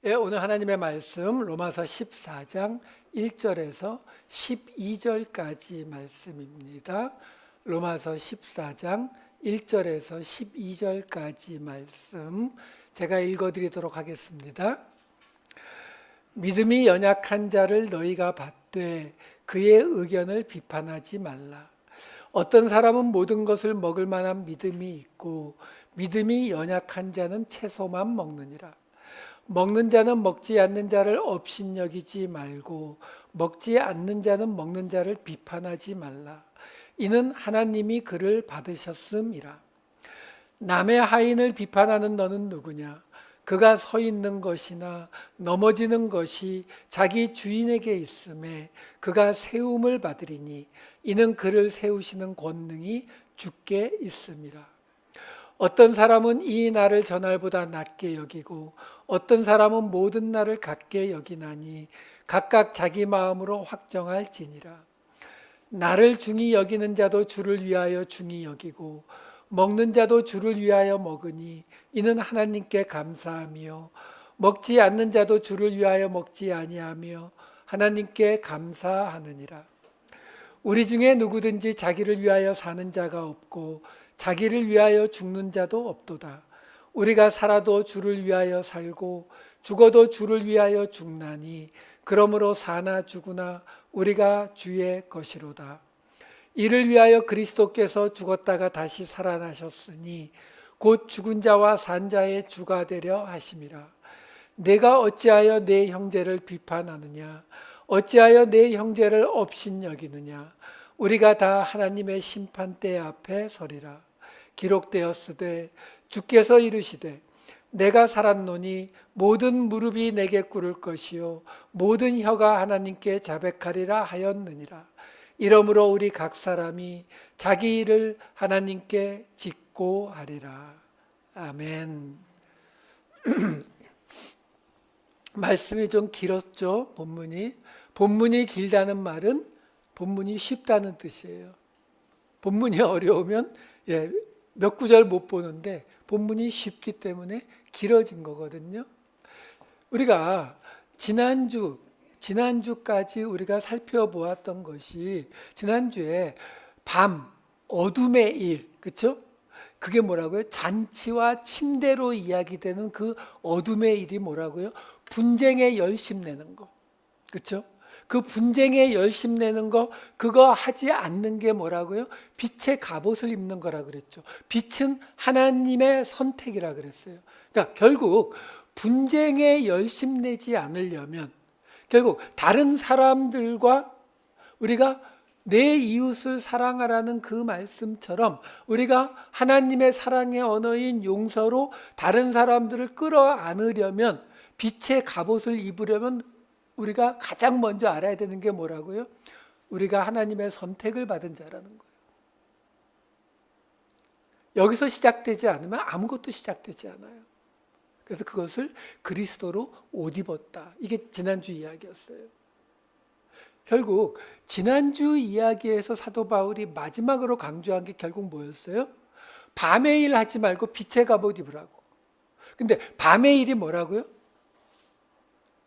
예, 오늘 하나님의 말씀 로마서 14장 1절에서 12절까지 말씀입니다. 로마서 14장 1절에서 12절까지 말씀 제가 읽어드리도록 하겠습니다. 믿음이 연약한 자를 너희가 받되 그의 의견을 비판하지 말라. 어떤 사람은 모든 것을 먹을 만한 믿음이 있고 믿음이 연약한 자는 채소만 먹느니라. 먹는 자는 먹지 않는 자를 업신여기지 말고 먹지 않는 자는 먹는 자를 비판하지 말라. 이는 하나님이 그를 받으셨음이라. 남의 하인을 비판하는 너는 누구냐? 그가 서 있는 것이나 넘어지는 것이 자기 주인에게 있음에 그가 세움을 받으리니 이는 그를 세우시는 권능이 주께 있음이라. 어떤 사람은 이 날을 저날보다 낮게 여기고 어떤 사람은 모든 날을 같게 여기나니 각각 자기 마음으로 확정할지니라. 나를 중히 여기는 자도 주를 위하여 중히 여기고 먹는 자도 주를 위하여 먹으니 이는 하나님께 감사하며 먹지 않는 자도 주를 위하여 먹지 아니하며 하나님께 감사하느니라. 우리 중에 누구든지 자기를 위하여 사는 자가 없고 자기를 위하여 죽는 자도 없도다. 우리가 살아도 주를 위하여 살고 죽어도 주를 위하여 죽나니 그러므로 사나 죽으나 우리가 주의 것이로다. 이를 위하여 그리스도께서 죽었다가 다시 살아나셨으니 곧 죽은 자와 산 자의 주가 되려 하심이라. 내가 어찌하여 내 형제를 비판하느냐? 어찌하여 내 형제를 업신여기느냐? 우리가 다 하나님의 심판대 앞에 서리라. 기록되었으되 주께서 이르시되 내가 살았노니 모든 무릎이 내게 꿇을 것이요 모든 혀가 하나님께 자백하리라 하였느니라. 이러므로 우리 각 사람이 자기 일을 하나님께 짓고 하리라. 아멘. 말씀이 좀 길었죠. 본문이 길다는 말은 본문이 쉽다는 뜻이에요. 본문이 어려우면 몇 구절 못 보는데 본문이 쉽기 때문에 길어진 거거든요. 우리가 지난주까지 우리가 살펴보았던 것이 지난주에 밤, 어둠의 일, 그렇죠? 그게 뭐라고요? 잔치와 침대로 이야기되는 그 어둠의 일이 뭐라고요? 분쟁에 열심 내는 거, 그렇죠? 그 분쟁에 열심 내는 거, 그거 하지 않는 게 뭐라고요? 빛의 갑옷을 입는 거라 그랬죠. 빛은 하나님의 선택이라 그랬어요. 그러니까 결국 분쟁에 열심 내지 않으려면 결국 다른 사람들과 우리가 내 이웃을 사랑하라는 그 말씀처럼 우리가 하나님의 사랑의 언어인 용서로 다른 사람들을 끌어안으려면 빛의 갑옷을 입으려면 우리가 가장 먼저 알아야 되는 게 뭐라고요? 우리가 하나님의 선택을 받은 자라는 거예요. 여기서 시작되지 않으면 아무것도 시작되지 않아요. 그래서 그것을 그리스도로 옷 입었다. 이게 지난주 이야기였어요. 결국 지난주 이야기에서 사도 바울이 마지막으로 강조한 게 결국 뭐였어요? 밤의 일 하지 말고 빛의 갑옷 입으라고. 근데 밤의 일이 뭐라고요?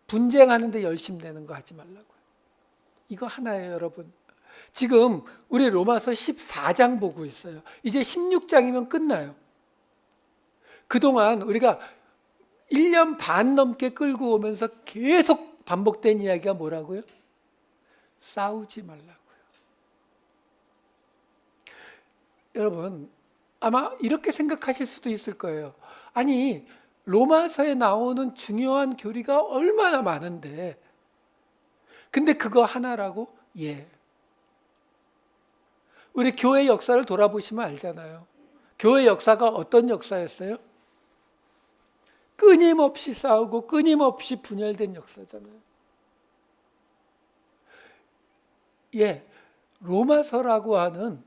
분쟁하는데 열심 내는 거 하지 말라고요. 이거 하나예요, 여러분. 지금 우리 로마서 14장 보고 있어요. 이제 16장이면 끝나요. 그동안 우리가 1년 반 넘게 끌고 오면서 계속 반복된 이야기가 뭐라고요? 싸우지 말라고요. 여러분, 아마 이렇게 생각하실 수도 있을 거예요. 아니, 로마서에 나오는 중요한 교리가 얼마나 많은데 근데 그거 하나라고? 예. 우리 교회 역사를 돌아보시면 알잖아요. 교회 역사가 어떤 역사였어요? 끊임없이 싸우고 끊임없이 분열된 역사잖아요. 예. 로마서라고 하는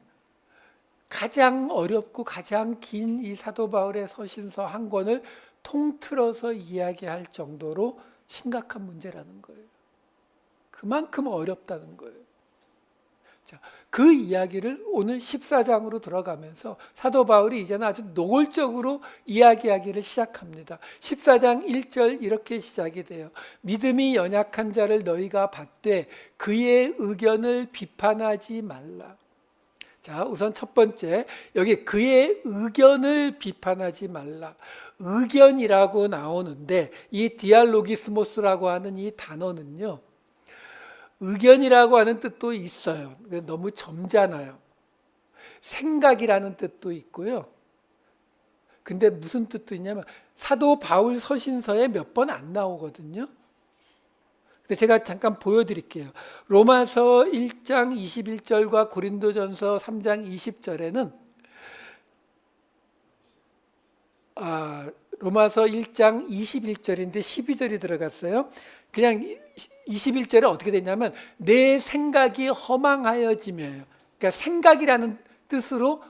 가장 어렵고 가장 긴 이 사도 바울의 서신서 한 권을 통틀어서 이야기할 정도로 심각한 문제라는 거예요. 그만큼 어렵다는 거예요. 자, 그 이야기를 오늘 14장으로 들어가면서 사도 바울이 이제는 아주 노골적으로 이야기하기를 시작합니다. 14장 1절 이렇게 시작이 돼요. 믿음이 연약한 자를 너희가 받되 그의 의견을 비판하지 말라. 자, 우선 첫 번째, 여기 그의 의견을 비판하지 말라. 의견이라고 나오는데 이 디알로기스모스라고 하는 이 단어는요, 의견이라고 하는 뜻도 있어요. 너무 점잖아요. 생각이라는 뜻도 있고요. 근데 무슨 뜻도 있냐면 사도 바울 서신서에 몇 번 안 나오거든요. 근데 제가 잠깐 보여드릴게요. 로마서 1장 21절과 고린도전서 3장 20절에는 로마서 1장 21절인데 12절이 들어갔어요. 그냥 21절에 어떻게 되냐면 내 생각이 허망하여지며요. 그러니까 생각이라는 뜻으로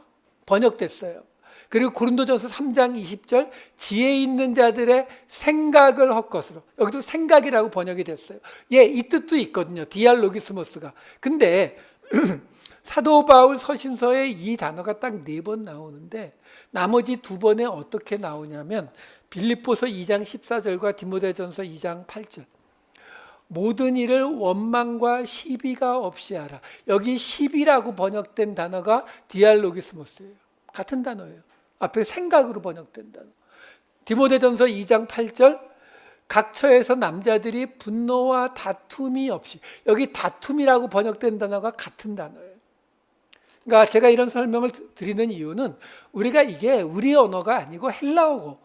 번역됐어요. 그리고 고린도전서 3장 20절 지혜 있는 자들의 생각을 헛것으로, 여기도 생각이라고 번역이 됐어요. 예, 이 뜻도 있거든요. 디알로기스모스가. 근데 사도 바울 서신서에 이 단어가 딱 4번 나오는데 나머지 2번에 어떻게 나오냐면 빌립보서 2장 14절과 디모데전서 2장 8절. 모든 일을 원망과 시비가 없이 하라. 여기 시비라고 번역된 단어가 디알로기스모스예요. 같은 단어예요. 앞에 생각으로 번역된 단어. 디모데전서 2장 8절 각 처에서 남자들이 분노와 다툼이 없이, 여기 다툼이라고 번역된 단어가 같은 단어예요. 그러니까 제가 이런 설명을 드리는 이유는 우리가 이게 우리 언어가 아니고 헬라어고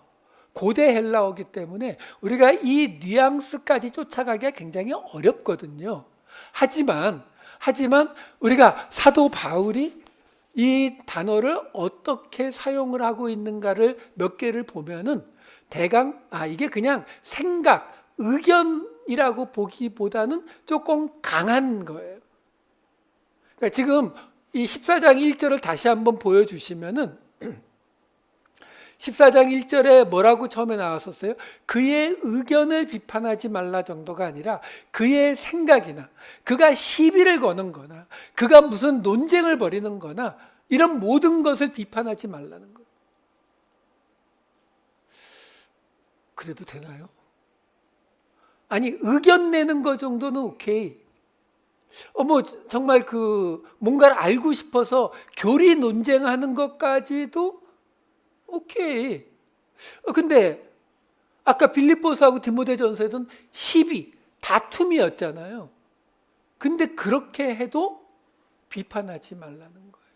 고대 헬라어기 때문에 우리가 이 뉘앙스까지 쫓아가기가 굉장히 어렵거든요. 하지만 우리가 사도 바울이 이 단어를 어떻게 사용을 하고 있는가를 몇 개를 보면은 대강 이게 그냥 생각, 의견이라고 보기보다는 조금 강한 거예요. 그러니까 지금 이 14장 1절을 다시 한번 보여주시면은 14장 1절에 뭐라고 처음에 나왔었어요? 그의 의견을 비판하지 말라 정도가 아니라 그의 생각이나 그가 시비를 거는 거나 그가 무슨 논쟁을 벌이는 거나 이런 모든 것을 비판하지 말라는 거예요. 그래도 되나요? 아니, 의견 내는 거 정도는 오케이. 정말 뭔가를 알고 싶어서 교리 논쟁하는 것까지도 오케이. 근데 아까 빌립보서하고 디모데전서에서는 시비, 다툼이었잖아요. 근데 그렇게 해도 비판하지 말라는 거예요.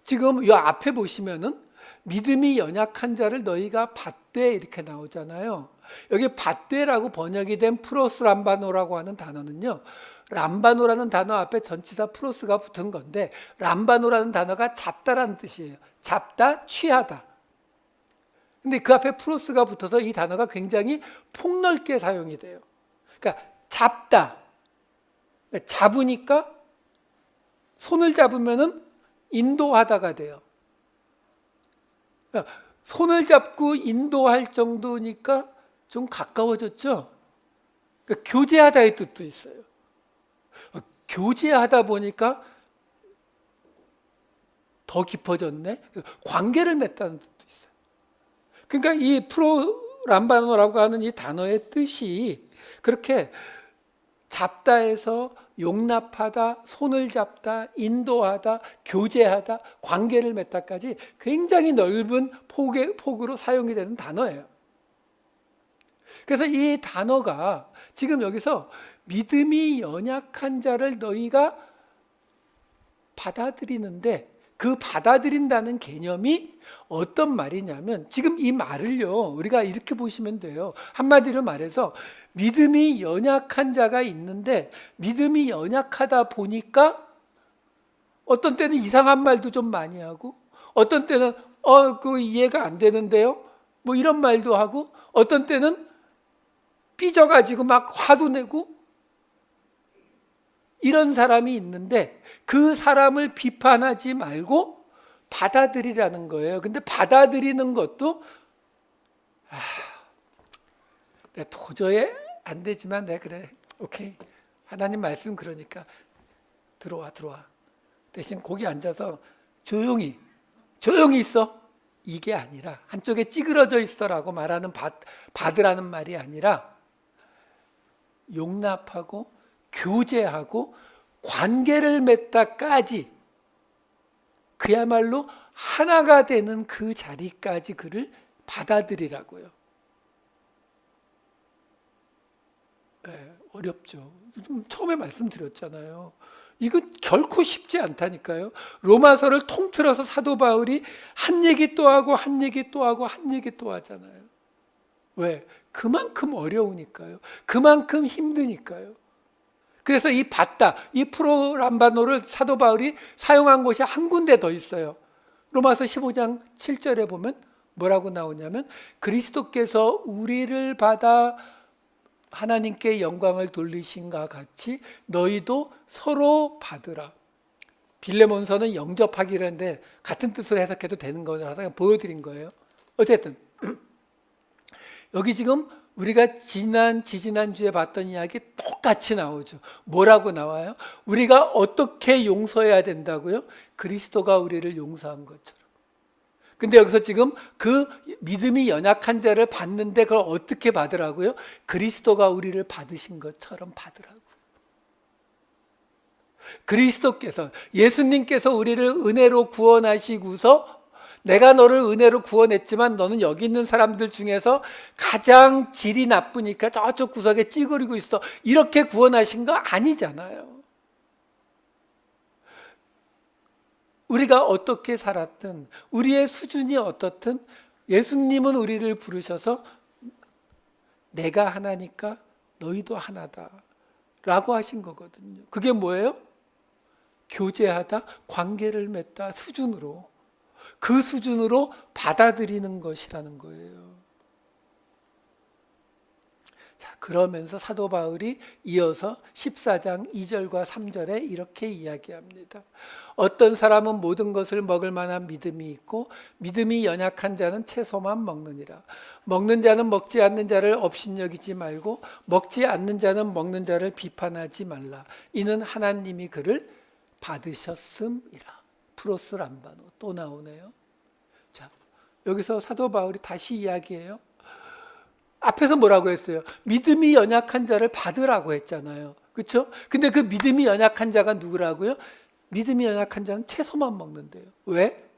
지금 이 앞에 보시면은 믿음이 연약한 자를 너희가 받되 이렇게 나오잖아요. 여기 받되라고 번역이 된 프로스 람바노라고 하는 단어는요, 람바노라는 단어 앞에 전치사 프로스가 붙은 건데 람바노라는 단어가 잡다라는 뜻이에요. 잡다, 취하다. 근데 그 앞에 프로스가 붙어서 이 단어가 굉장히 폭넓게 사용이 돼요. 그러니까 잡다, 잡으니까 손을 잡으면은 인도하다가 돼요. 그러니까 손을 잡고 인도할 정도니까 좀 가까워졌죠. 그러니까 교제하다의 뜻도 있어요. 교제하다 보니까 더 깊어졌네. 관계를 맺다는 뜻도 있어요. 그러니까 이 프로람바노라고 하는 이 단어의 뜻이 그렇게 잡다에서 용납하다, 손을 잡다, 인도하다, 교제하다, 관계를 맺다까지 굉장히 넓은 폭으로 사용이 되는 단어예요. 그래서 이 단어가 지금 여기서 믿음이 연약한 자를 너희가 받아들이는데 그 받아들인다는 개념이 어떤 말이냐면 지금 이 말을요 우리가 이렇게 보시면 돼요. 한마디로 말해서 믿음이 연약한 자가 있는데 믿음이 연약하다 보니까 어떤 때는 이상한 말도 좀 많이 하고 어떤 때는 그 이해가 안 되는데요 뭐 이런 말도 하고 어떤 때는 삐져가지고 막 화도 내고 이런 사람이 있는데 그 사람을 비판하지 말고 받아들이라는 거예요. 근데 받아들이는 것도 내가 도저히 안 되지만 내가 그래 오케이 하나님 말씀 그러니까 들어와. 대신 거기 앉아서 조용히 있어. 이게 아니라 한쪽에 찌그러져 있어라고 말하는 받으라는 말이 아니라 용납하고 교제하고 관계를 맺다까지 그야말로 하나가 되는 그 자리까지 그를 받아들이라고요. 어렵죠. 처음에 말씀드렸잖아요. 이거 결코 쉽지 않다니까요. 로마서를 통틀어서 사도 바울이 한 얘기 또 하고 한 얘기 또 하고 한 얘기 또 하잖아요. 왜? 그만큼 어려우니까요. 그만큼 힘드니까요. 그래서 이 받다, 이 프로람바노를 사도 바울이 사용한 곳이 한 군데 더 있어요. 로마서 15장 7절에 보면 뭐라고 나오냐면 그리스도께서 우리를 받아 하나님께 영광을 돌리신가 같이 너희도 서로 받으라. 빌레몬서는 영접하기를 했는데 같은 뜻으로 해석해도 되는 거라서 그냥 보여드린 거예요. 어쨌든 여기 지금 우리가 지지난주에 봤던 이야기 똑같이 나오죠. 뭐라고 나와요? 우리가 어떻게 용서해야 된다고요? 그리스도가 우리를 용서한 것처럼. 근데 여기서 지금 그 믿음이 연약한 자를 받는데 그걸 어떻게 받으라고요? 그리스도가 우리를 받으신 것처럼 받으라고요. 그리스도께서, 예수님께서 우리를 은혜로 구원하시고서 내가 너를 은혜로 구원했지만 너는 여기 있는 사람들 중에서 가장 질이 나쁘니까 저쪽 구석에 찌그리고 있어. 이렇게 구원하신 거 아니잖아요. 우리가 어떻게 살았든 우리의 수준이 어떻든 예수님은 우리를 부르셔서 내가 하나니까 너희도 하나다 라고 하신 거거든요. 그게 뭐예요? 교제하다, 관계를 맺다 수준으로, 그 수준으로 받아들이는 것이라는 거예요. 자, 그러면서 사도 바울이 이어서 14장 2절과 3절에 이렇게 이야기합니다. 어떤 사람은 모든 것을 먹을 만한 믿음이 있고 믿음이 연약한 자는 채소만 먹느니라. 먹는 자는 먹지 않는 자를 업신여기지 말고 먹지 않는 자는 먹는 자를 비판하지 말라. 이는 하나님이 그를 받으셨음이라. 프로스 람바노 또 나오네요. 자, 여기서 사도 바울이 다시 이야기해요. 앞에서 뭐라고 했어요? 믿음이 연약한 자를 받으라고 했잖아요. 그렇죠? 근데 그 믿음이 연약한 자가 누구라고요? 믿음이 연약한 자는 채소만 먹는데요. 왜?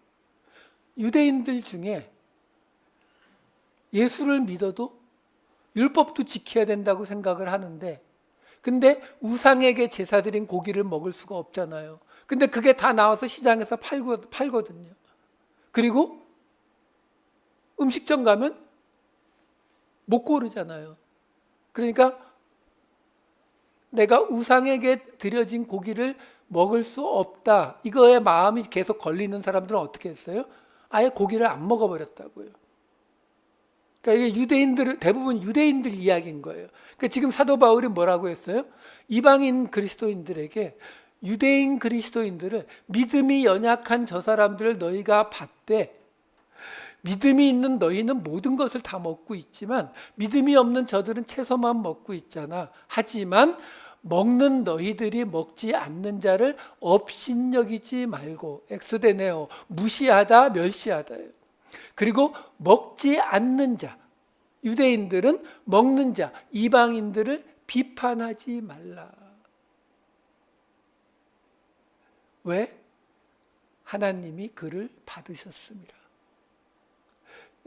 유대인들 중에 예수를 믿어도 율법도 지켜야 된다고 생각을 하는데 근데 우상에게 제사드린 고기를 먹을 수가 없잖아요. 근데 그게 다 나와서 시장에서 팔거든요. 그리고 음식점 가면 못 고르잖아요. 그러니까 내가 우상에게 드려진 고기를 먹을 수 없다. 이거에 마음이 계속 걸리는 사람들은 어떻게 했어요? 아예 고기를 안 먹어버렸다고요. 그러니까 이게 대부분 유대인들 이야기인 거예요. 그러니까 지금 사도 바울이 뭐라고 했어요? 이방인 그리스도인들에게 유대인 그리스도인들을 믿음이 연약한 저 사람들을 너희가 받되 믿음이 있는 너희는 모든 것을 다 먹고 있지만 믿음이 없는 저들은 채소만 먹고 있잖아. 하지만 먹는 너희들이 먹지 않는 자를 업신여기지 말고 엑스데네오 무시하다 멸시하다예요. 그리고 먹지 않는 자 유대인들은 먹는 자 이방인들을 비판하지 말라. 왜? 하나님이 그를 받으셨습니다.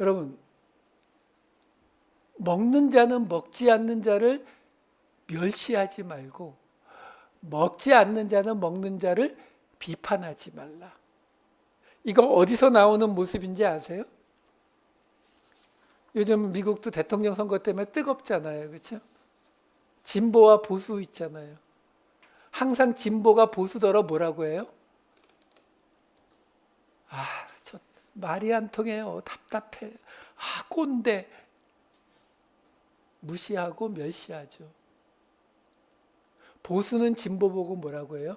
여러분, 먹는 자는 먹지 않는 자를 멸시하지 말고 먹지 않는 자는 먹는 자를 비판하지 말라. 이거 어디서 나오는 모습인지 아세요? 요즘 미국도 대통령 선거 때문에 뜨겁잖아요. 그렇죠? 진보와 보수 있잖아요. 항상 진보가 보수더러 뭐라고 해요? 저 말이 안 통해요. 답답해. 꼰대. 무시하고 멸시하죠. 보수는 진보 보고 뭐라고 해요?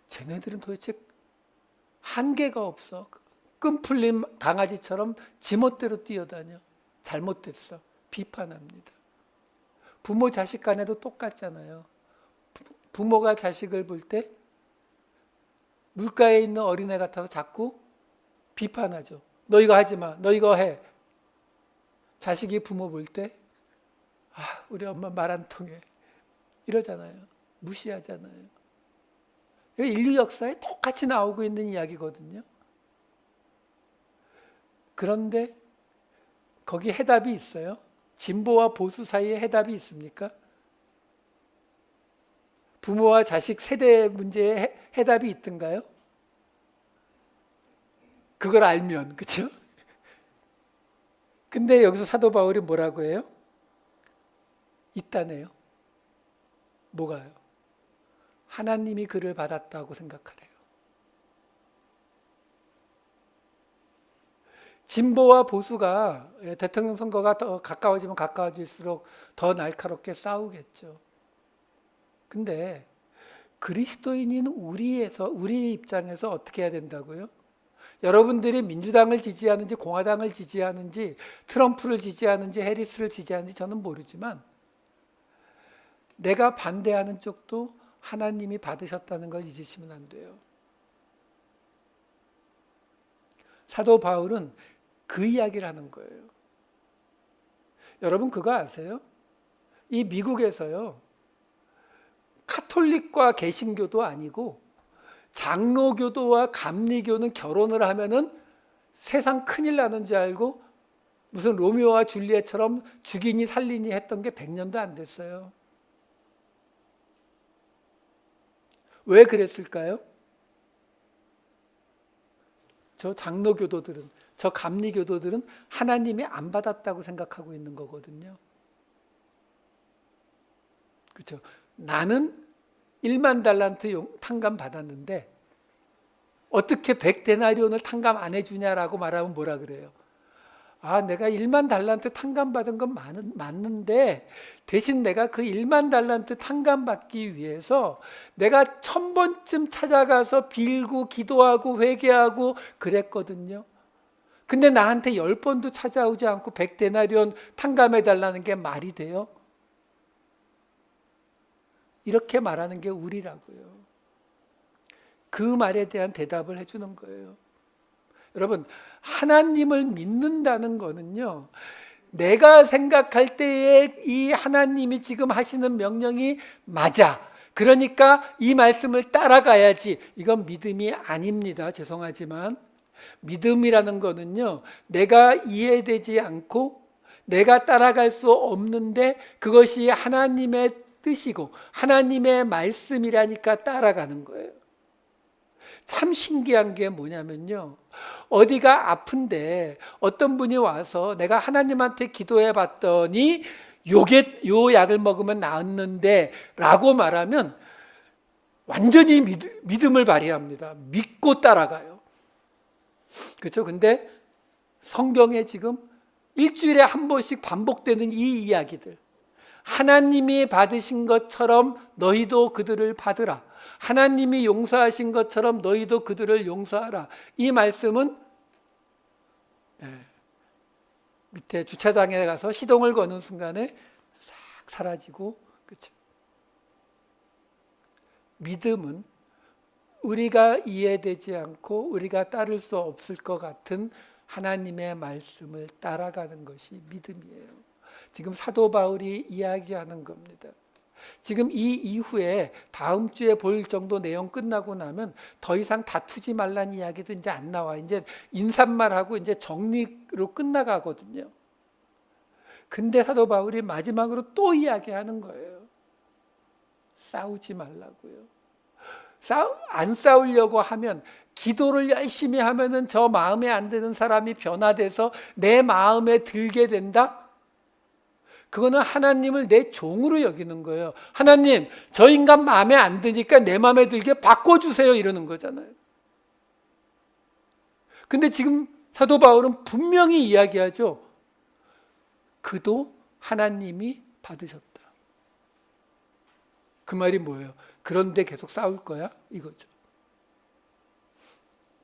쟤네들은 도대체 한계가 없어. 끈 풀린 강아지처럼 지멋대로 뛰어다녀. 잘못됐어. 비판합니다. 부모 자식 간에도 똑같잖아요. 부모가 자식을 볼 때 물가에 있는 어린애 같아서 자꾸 비판하죠. 너 이거 하지 마. 너 이거 해. 자식이 부모 볼 때 우리 엄마 말 안 통해. 이러잖아요. 무시하잖아요. 인류 역사에 똑같이 나오고 있는 이야기거든요. 그런데 거기 해답이 있어요? 진보와 보수 사이에 해답이 있습니까? 부모와 자식 세대 문제에 해답이 있던가요? 그걸 알면, 그렇죠? 근데 여기서 사도 바울이 뭐라고 해요? 있다네요. 뭐가요? 하나님이 그를 받았다고 생각하래요. 진보와 보수가 대통령 선거가 더 가까워지면 가까워질수록 더 날카롭게 싸우겠죠. 근데 그리스도인인 우리 입장에서 어떻게 해야 된다고요? 여러분들이 민주당을 지지하는지 공화당을 지지하는지 트럼프를 지지하는지 해리스를 지지하는지 저는 모르지만 내가 반대하는 쪽도 하나님이 받으셨다는 걸 잊으시면 안 돼요. 사도 바울은 그 이야기를 하는 거예요. 여러분 그거 아세요? 이 미국에서요. 카톨릭과 개신교도 아니고 장로교도와 감리교는 결혼을 하면은 세상 큰일 나는 줄 알고 무슨 로미오와 줄리엣처럼 죽이니 살리니 했던 게 100년도 안 됐어요. 왜 그랬을까요? 저 장로교도들은, 저 감리교도들은 하나님이 안 받았다고 생각하고 있는 거거든요. 그렇죠? 나는 1만 달란트 탕감 받았는데 어떻게 100데나리온을 탕감 안 해주냐라고 말하면 뭐라 그래요? 내가 1만 달란트 탕감 받은 건 맞는데 대신 내가 그 1만 달란트 탕감 받기 위해서 내가 1000번쯤 찾아가서 빌고 기도하고 회개하고 그랬거든요. 근데 나한테 10번도 찾아오지 않고 100데나리온 탕감해 달라는 게 말이 돼요? 이렇게 말하는 게 우리라고요. 그 말에 대한 대답을 해주는 거예요. 여러분, 하나님을 믿는다는 거는요, 내가 생각할 때에 이 하나님이 지금 하시는 명령이 맞아. 그러니까 이 말씀을 따라가야지. 이건 믿음이 아닙니다. 죄송하지만. 믿음이라는 거는요, 내가 이해되지 않고 내가 따라갈 수 없는데 그것이 하나님의 뜻이고 하나님의 말씀이라니까 따라가는 거예요. 참 신기한 게 뭐냐면요, 어디가 아픈데 어떤 분이 와서 내가 하나님한테 기도해 봤더니 요 약을 먹으면 나았는데 라고 말하면 완전히 믿음을 발휘합니다. 믿고 따라가요. 그렇죠? 근데 성경에 지금 일주일에 한 번씩 반복되는 이 이야기들, 하나님이 받으신 것처럼 너희도 그들을 받으라, 하나님이 용서하신 것처럼 너희도 그들을 용서하라, 이 말씀은 밑에 주차장에 가서 시동을 거는 순간에 싹 사라지고, 그렇죠? 믿음은 우리가 이해되지 않고 우리가 따를 수 없을 것 같은 하나님의 말씀을 따라가는 것이 믿음이에요. 지금 사도 바울이 이야기하는 겁니다. 지금 이 이후에 다음 주에 볼 정도 내용 끝나고 나면 더 이상 다투지 말라는 이야기도 이제 안 나와. 이제 인사말하고 이제 정리로 끝나가거든요. 근데 사도 바울이 마지막으로 또 이야기하는 거예요. 싸우지 말라고요. 안 싸우려고 하면, 기도를 열심히 하면은 저 마음에 안 드는 사람이 변화돼서 내 마음에 들게 된다? 그거는 하나님을 내 종으로 여기는 거예요. 하나님, 저 인간 마음에 안 드니까 내 마음에 들게 바꿔주세요, 이러는 거잖아요. 근데 지금 사도 바울은 분명히 이야기하죠. 그도 하나님이 받으셨다. 그 말이 뭐예요? 그런데 계속 싸울 거야? 이거죠.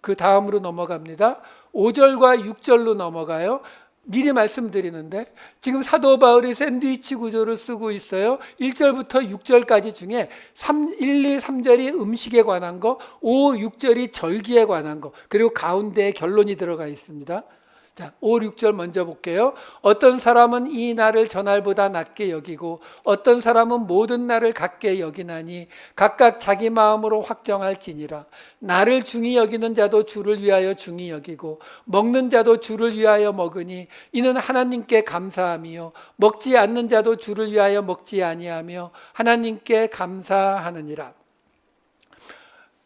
그 다음으로 넘어갑니다. 5절과 6절로 넘어가요. 미리 말씀드리는데 지금 사도 바울이 샌드위치 구조를 쓰고 있어요. 1절부터 6절까지 중에 1, 2, 3절이 음식에 관한 거, 5, 6절이 절기에 관한 거, 그리고 가운데에 결론이 들어가 있습니다. 자, 5, 6절 먼저 볼게요. 어떤 사람은 이 날을 저날보다 낮게 여기고 어떤 사람은 모든 날을 같게 여기나니 각각 자기 마음으로 확정할지니라. 나를 중히 여기는 자도 주를 위하여 중히 여기고 먹는 자도 주를 위하여 먹으니 이는 하나님께 감사함이요 먹지 않는 자도 주를 위하여 먹지 아니하며 하나님께 감사하느니라.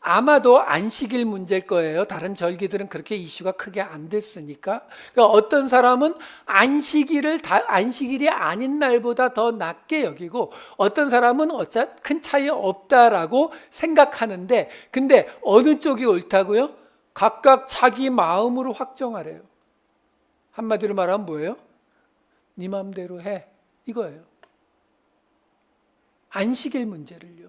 아마도 안식일 문제일 거예요. 다른 절기들은 그렇게 이슈가 크게 안 됐으니까. 그러니까 어떤 사람은 안식일이 아닌 날보다 더 낮게 여기고 어떤 사람은 큰 차이 없다라고 생각하는데, 근데 어느 쪽이 옳다고요? 각각 자기 마음으로 확정하래요. 한마디로 말하면 뭐예요? 네 마음대로 해, 이거예요. 안식일 문제를요.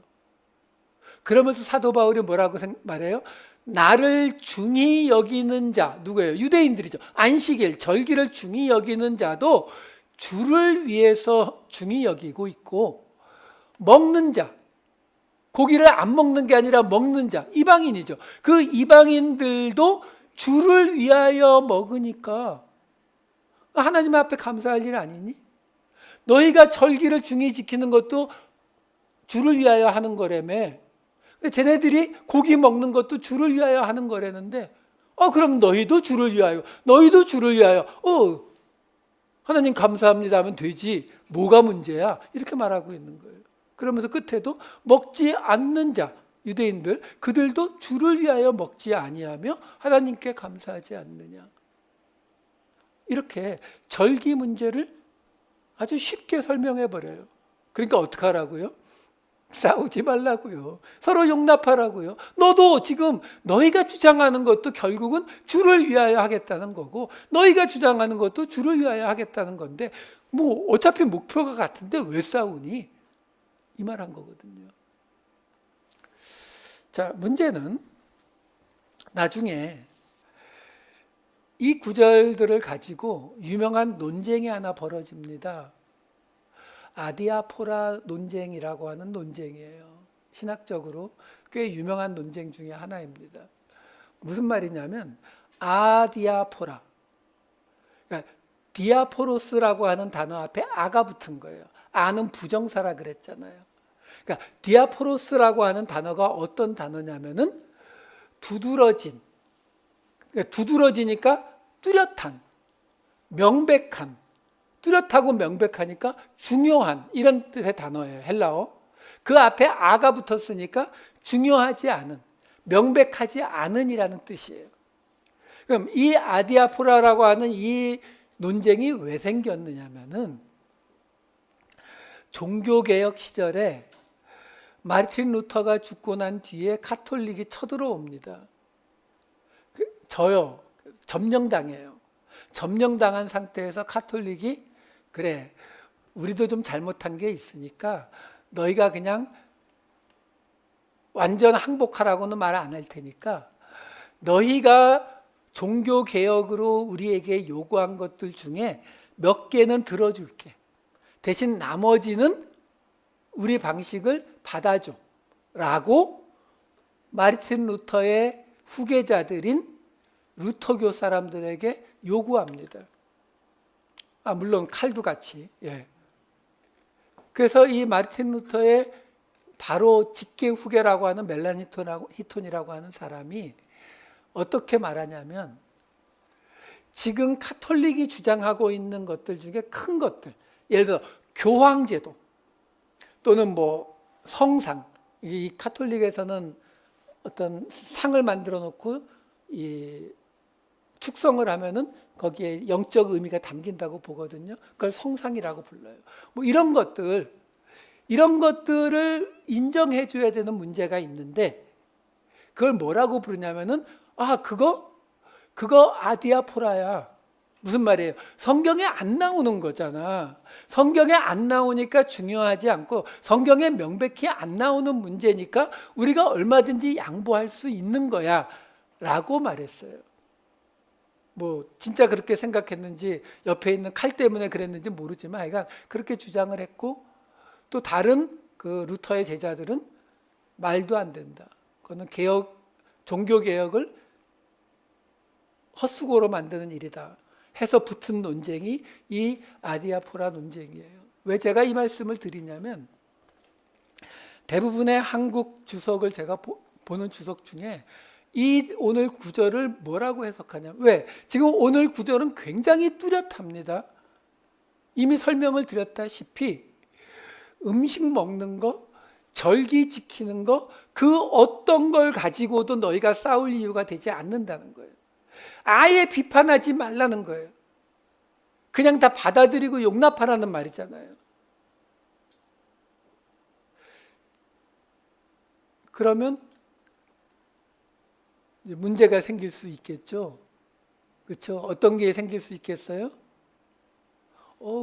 그러면서 사도 바울이 뭐라고 말해요? 나를 중히 여기는 자, 누구예요? 유대인들이죠. 안식일, 절기를 중히 여기는 자도 주를 위해서 중히 여기고 있고, 먹는 자, 고기를 안 먹는 게 아니라 먹는 자, 이방인이죠. 그 이방인들도 주를 위하여 먹으니까 하나님 앞에 감사할 일 아니니? 너희가 절기를 중히 지키는 것도 주를 위하여 하는 거라며. 쟤네들이 고기 먹는 것도 주를 위하여 하는 거라는데, 그럼 너희도 주를 위하여, 너희도 주를 위하여, 하나님 감사합니다 하면 되지, 뭐가 문제야? 이렇게 말하고 있는 거예요. 그러면서 끝에도 먹지 않는 자, 유대인들, 그들도 주를 위하여 먹지 아니하며 하나님께 감사하지 않느냐. 이렇게 절기 문제를 아주 쉽게 설명해 버려요. 그러니까 어떻게 하라고요? 싸우지 말라고요. 서로 용납하라고요. 너도 지금 너희가 주장하는 것도 결국은 주를 위하여 하겠다는 거고, 너희가 주장하는 것도 주를 위하여 하겠다는 건데, 뭐 어차피 목표가 같은데 왜 싸우니? 이 말 한 거거든요. 자, 문제는 나중에 이 구절들을 가지고 유명한 논쟁이 하나 벌어집니다. 아디아포라 논쟁이라고 하는 논쟁이에요. 신학적으로 꽤 유명한 논쟁 중에 하나입니다. 무슨 말이냐면 아디아포라, 그러니까 디아포로스라고 하는 단어 앞에 아가 붙은 거예요. 아는 부정사라 그랬잖아요. 그러니까 디아포로스라고 하는 단어가 어떤 단어냐면은 두드러진, 그러니까 두드러지니까 뚜렷한, 명백한, 뚜렷하고 명백하니까 중요한, 이런 뜻의 단어예요. 헬라어. 그 앞에 아가 붙었으니까 중요하지 않은, 명백하지 않은이라는 뜻이에요. 그럼 이 아디아포라라고 하는 이 논쟁이 왜 생겼느냐면은 종교개혁 시절에 마르틴 루터가 죽고 난 뒤에 가톨릭이 쳐들어옵니다. 점령당해요. 점령당한 상태에서 가톨릭이 그래, 우리도 좀 잘못한 게 있으니까 너희가 그냥 완전 항복하라고는 말 안 할 테니까 너희가 종교개혁으로 우리에게 요구한 것들 중에 몇 개는 들어줄게. 대신 나머지는 우리 방식을 받아줘 라고 마르틴 루터의 후계자들인 루터교 사람들에게 요구합니다. 물론 칼도 같이. 예. 그래서 이 마르틴 루터의 바로 직계 후계라고 하는 멜란히톤이라고 하는 사람이 어떻게 말하냐면, 지금 카톨릭이 주장하고 있는 것들 중에 큰 것들, 예를 들어 교황제도 또는 뭐 성상, 이 카톨릭에서는 어떤 상을 만들어 놓고 이 축성을 하면은 거기에 영적 의미가 담긴다고 보거든요. 그걸 성상이라고 불러요. 뭐 이런 것들을 인정해 줘야 되는 문제가 있는데, 그걸 뭐라고 부르냐면은 그거 아디아포라야. 무슨 말이에요? 성경에 안 나오는 거잖아. 성경에 안 나오니까 중요하지 않고, 성경에 명백히 안 나오는 문제니까 우리가 얼마든지 양보할 수 있는 거야 라고 말했어요. 뭐 진짜 그렇게 생각했는지 옆에 있는 칼 때문에 그랬는지 모르지만 하여간 그렇게 주장을 했고, 또 다른 그 루터의 제자들은 말도 안 된다. 그거는 종교 개혁을 헛수고로 만드는 일이다 해서 붙은 논쟁이 이 아디아포라 논쟁이에요. 왜 제가 이 말씀을 드리냐면, 대부분의 한국 주석을 제가 보는 주석 중에 이 오늘 구절을 뭐라고 해석하냐. 왜? 지금 오늘 구절은 굉장히 뚜렷합니다. 이미 설명을 드렸다시피 음식 먹는 거, 절기 지키는 거, 그 어떤 걸 가지고도 너희가 싸울 이유가 되지 않는다는 거예요. 아예 비판하지 말라는 거예요. 그냥 다 받아들이고 용납하라는 말이잖아요. 그러면 문제가 생길 수 있겠죠. 그렇죠? 어떤 게 생길 수 있겠어요?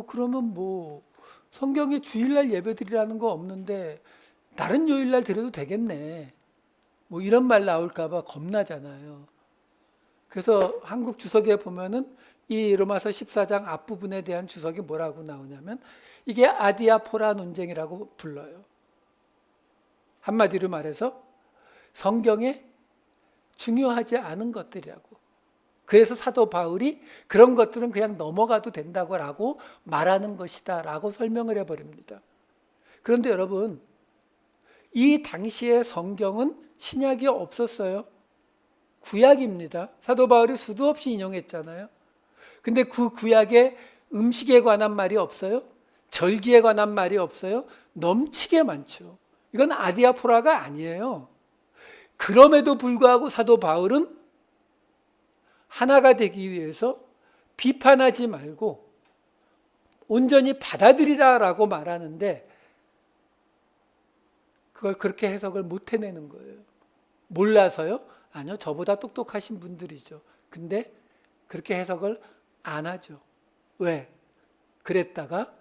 그러면 뭐 성경에 주일날 예배드리라는 거 없는데 다른 요일날 드려도 되겠네. 뭐 이런 말 나올까 봐 겁나잖아요. 그래서 한국 주석에 보면은 이 로마서 14장 앞부분에 대한 주석이 뭐라고 나오냐면, 이게 아디아포라 논쟁이라고 불러요. 한마디로 말해서 성경에 중요하지 않은 것들이라고. 그래서 사도 바울이 그런 것들은 그냥 넘어가도 된다고 말하는 것이다 라고 설명을 해버립니다. 그런데 여러분, 이 당시에 성경은 신약이 없었어요. 구약입니다. 사도 바울이 수도 없이 인용했잖아요. 근데 그 구약에 음식에 관한 말이 없어요. 절기에 관한 말이 없어요. 넘치게 많죠. 이건 아디아포라가 아니에요. 그럼에도 불구하고 사도 바울은 하나가 되기 위해서 비판하지 말고 온전히 받아들이라라고 말하는데, 그걸 그렇게 해석을 못 해내는 거예요. 몰라서요? 아니요, 저보다 똑똑하신 분들이죠. 근데 그렇게 해석을 안 하죠. 왜? 그랬다가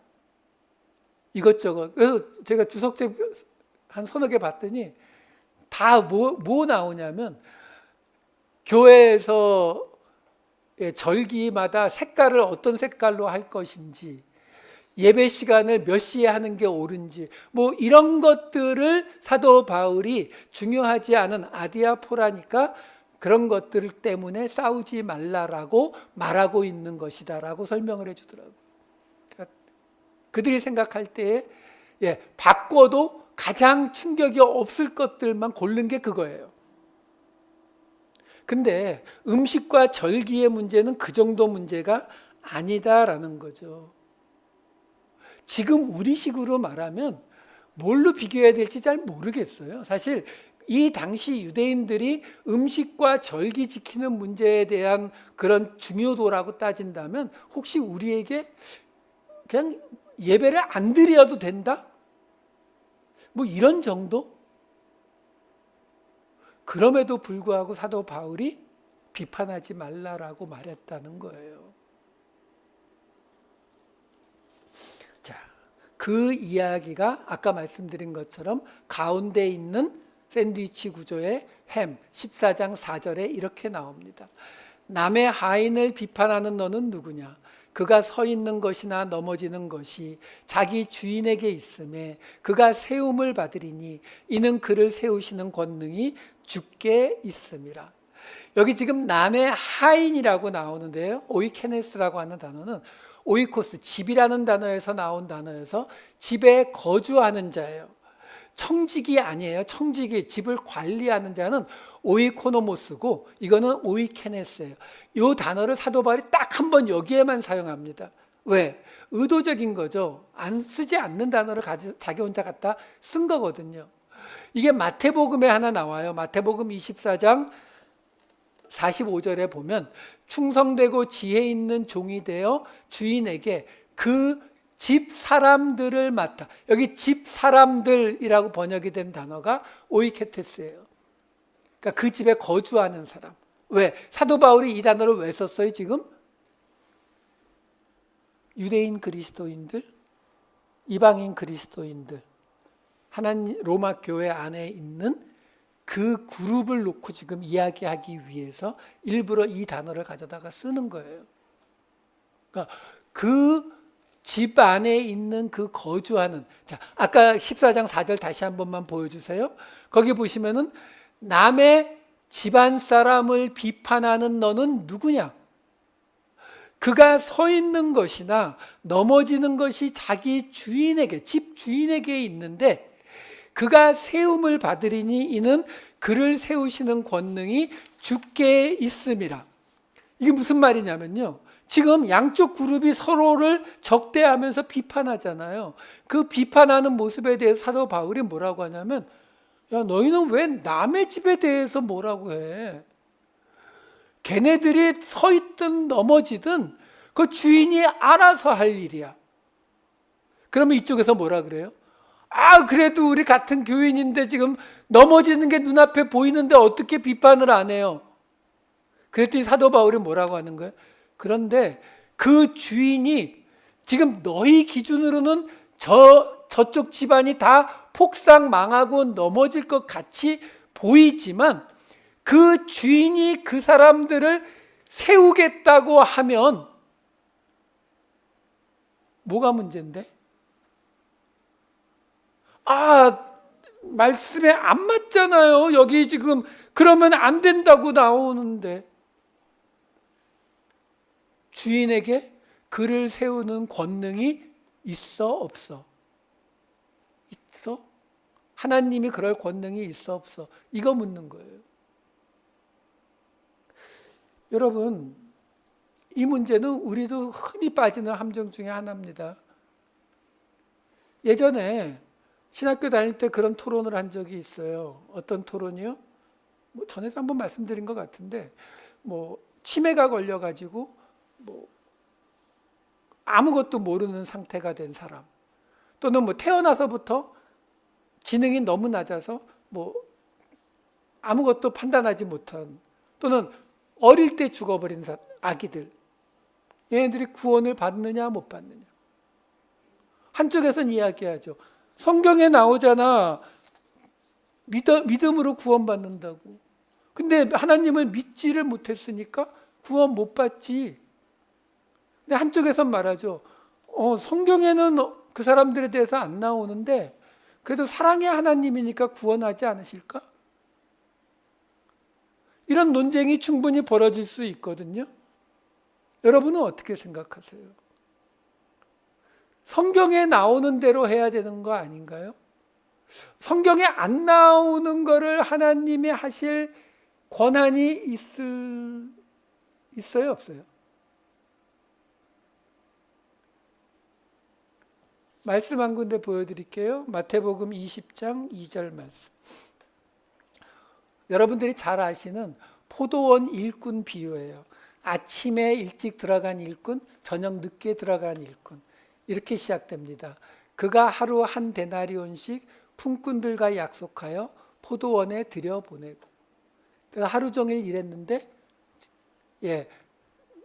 이것저것, 그래서 제가 주석책 한 서너 개 봤더니 다 뭐 나오냐면, 교회에서 절기마다 색깔을 어떤 색깔로 할 것인지, 예배 시간을 몇 시에 하는 게 옳은지, 뭐 이런 것들을 사도 바울이 중요하지 않은 아디아포라니까 그런 것들 때문에 싸우지 말라라고 말하고 있는 것이다라고 설명을 해주더라고요. 그러니까 그들이 생각할 때에 바꿔도 가장 충격이 없을 것들만 고른 게 그거예요. 근데 음식과 절기의 문제는 그 정도 문제가 아니다라는 거죠. 지금 우리식으로 말하면 뭘로 비교해야 될지 잘 모르겠어요. 사실 이 당시 유대인들이 음식과 절기 지키는 문제에 대한 그런 중요도라고 따진다면, 혹시 우리에게 그냥 예배를 안 드려도 된다? 뭐 이런 정도? 그럼에도 불구하고 사도 바울이 비판하지 말라라고 말했다는 거예요. 자, 그 이야기가 아까 말씀드린 것처럼 가운데 있는 샌드위치 구조의 햄 14장 4절에 이렇게 나옵니다. 남의 하인을 비판하는 너는 누구냐? 그가 서 있는 것이나 넘어지는 것이 자기 주인에게 있음에 그가 세움을 받으리니 이는 그를 세우시는 권능이 주께 있음이라. 여기 지금 남의 하인이라고 나오는데요, 오이케네스라고 하는 단어는 오이코스, 집이라는 단어에서 나온 단어여서 집에 거주하는 자예요. 청직이 아니에요. 청직이, 집을 관리하는 자는 오이코노모스고 이거는 오이케네스예요. 이 단어를 사도 바울이 딱 한 번 여기에만 사용합니다. 왜? 의도적인 거죠. 안 쓰지 않는 단어를 자기 혼자 갖다 쓴 거거든요. 이게 마태복음에 하나 나와요. 마태복음 24장 45절에 보면 충성되고 지혜 있는 종이 되어 주인에게 그 집 사람들을 맡아. 여기 집 사람들이라고 번역이 된 단어가 오이케테스예요. 그러니까 그 집에 거주하는 사람. 왜? 사도 바울이 이 단어를 왜 썼어요 지금? 유대인 그리스도인들, 이방인 그리스도인들, 하나님 로마 교회 안에 있는 그 그룹을 놓고 지금 이야기하기 위해서 일부러 이 단어를 가져다가 쓰는 거예요. 그러니까 그 집 안에 있는 그 거주하는, 자, 아까 14장 4절 다시 한 번만 보여주세요. 거기 보시면은 남의 집안 사람을 비판하는 너는 누구냐? 그가 서 있는 것이나 넘어지는 것이 자기 주인에게, 집 주인에게 있는데 그가 세움을 받으리니 이는 그를 세우시는 권능이 주께 있음이라. 이게 무슨 말이냐면요, 지금 양쪽 그룹이 서로를 적대하면서 비판하잖아요. 그 비판하는 모습에 대해서 사도 바울이 뭐라고 하냐면, 야, 너희는 왜 남의 집에 대해서 뭐라고 해? 걔네들이 서 있든 넘어지든 그 주인이 알아서 할 일이야. 그러면 이쪽에서 뭐라 그래요? 아, 그래도 우리 같은 교인인데 지금 넘어지는 게 눈앞에 보이는데 어떻게 비판을 안 해요? 그랬더니 사도 바울이 뭐라고 하는 거예요? 그런데 그 주인이 지금 너희 기준으로는 저쪽 집안이 다 폭삭 망하고 넘어질 것 같이 보이지만 그 주인이 그 사람들을 세우겠다고 하면 뭐가 문제인데? 아, 말씀에 안 맞잖아요. 여기 지금 그러면 안 된다고 나오는데. 주인에게 그를 세우는 권능이 있어 없어? 있어? 하나님이 그럴 권능이 있어 없어? 이거 묻는 거예요. 여러분, 이 문제는 우리도 흔히 빠지는 함정 중에 하나입니다. 예전에 신학교 다닐 때 그런 토론을 한 적이 있어요. 어떤 토론이요? 전에도 한번 말씀드린 것 같은데, 치매가 걸려가지고 아무것도 모르는 상태가 된 사람, 또는 태어나서부터 지능이 너무 낮아서 아무것도 판단하지 못한, 또는 어릴 때 죽어버린 아기들, 얘네들이 구원을 받느냐 못 받느냐. 한쪽에서는 이야기하죠. 성경에 나오잖아, 믿음으로 구원받는다고. 근데 하나님을 믿지를 못했으니까 구원 못 받지. 근데 한쪽에서는 말하죠. 성경에는 그 사람들에 대해서 안 나오는데 그래도 사랑의 하나님이니까 구원하지 않으실까? 이런 논쟁이 충분히 벌어질 수 있거든요. 여러분은 어떻게 생각하세요? 성경에 나오는 대로 해야 되는 거 아닌가요? 성경에 안 나오는 거를 하나님이 하실 권한이 있어요, 없어요? 말씀 한 군데 보여드릴게요. 마태복음 20장 2절 말씀. 여러분들이 잘 아시는 포도원 일꾼 비유예요. 아침에 일찍 들어간 일꾼, 저녁 늦게 들어간 일꾼. 이렇게 시작됩니다. 그가 하루 한 데나리온씩 품꾼들과 약속하여 포도원에 들여보내고, 그가 하루 종일 일했는데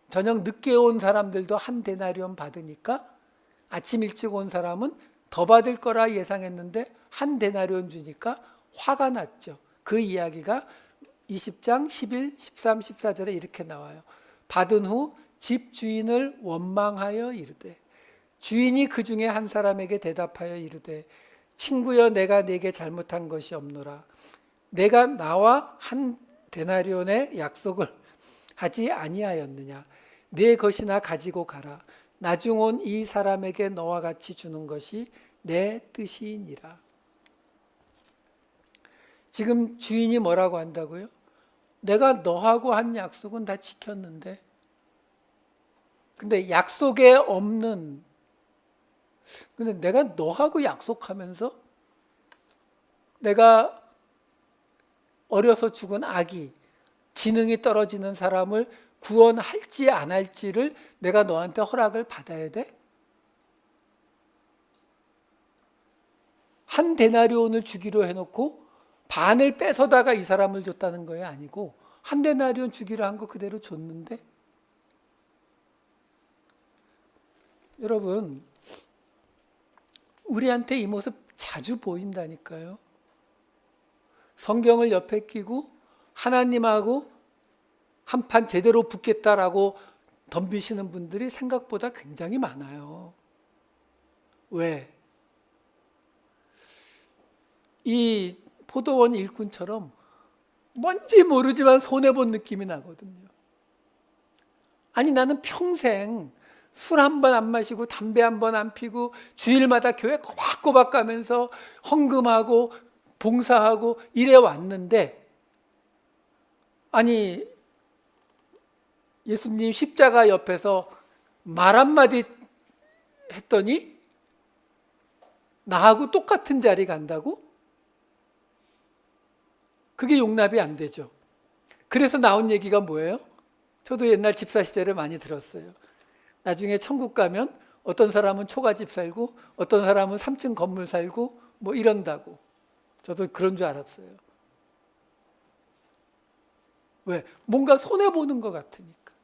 저녁 늦게 온 사람들도 한 데나리온 받으니까 아침 일찍 온 사람은 더 받을 거라 예상했는데 한 데나리온 주니까 화가 났죠. 그 이야기가 20장 11, 13, 14절에 이렇게 나와요. 받은 후 집 주인을 원망하여 이르되, 주인이 그 중에 한 사람에게 대답하여 이르되, 친구여, 내가 네게 잘못한 것이 없노라. 내가 나와 한 데나리온의 약속을 하지 아니하였느냐. 네 것이나 가지고 가라. 나중 온 이 사람에게 너와 같이 주는 것이 내 뜻이니라. 지금 주인이 뭐라고 한다고요? 내가 너하고 한 약속은 다 지켰는데, 근데 약속에 없는, 근데 내가 너하고 약속하면서 내가 어려서 죽은 아기, 지능이 떨어지는 사람을 구원할지 안 할지를 내가 너한테 허락을 받아야 돼? 한 데나리온을 주기로 해놓고 반을 뺏어다가 이 사람을 줬다는 거예요? 아니고 한 데나리온 주기로 한 거 그대로 줬는데? 여러분, 우리한테 이 모습 자주 보인다니까요. 성경을 옆에 끼고 하나님하고 한판 제대로 붙겠다라고 덤비시는 분들이 생각보다 굉장히 많아요. 왜? 이 포도원 일꾼처럼 뭔지 모르지만 손해본 느낌이 나거든요. 아니, 나는 평생 술 한 번 안 마시고 담배 한 번 안 피고 주일마다 교회 꼬박꼬박 가면서 헌금하고 봉사하고 이래 왔는데, 아니, 예수님 십자가 옆에서 말 한마디 했더니 나하고 똑같은 자리 간다고? 그게 용납이 안 되죠. 그래서 나온 얘기가 뭐예요? 저도 옛날 집사 시절에 많이 들었어요. 나중에 천국 가면 어떤 사람은 초가집 살고 어떤 사람은 3층 건물 살고 뭐 이런다고. 저도 그런 줄 알았어요. 왜? 뭔가 손해보는 것 같으니까.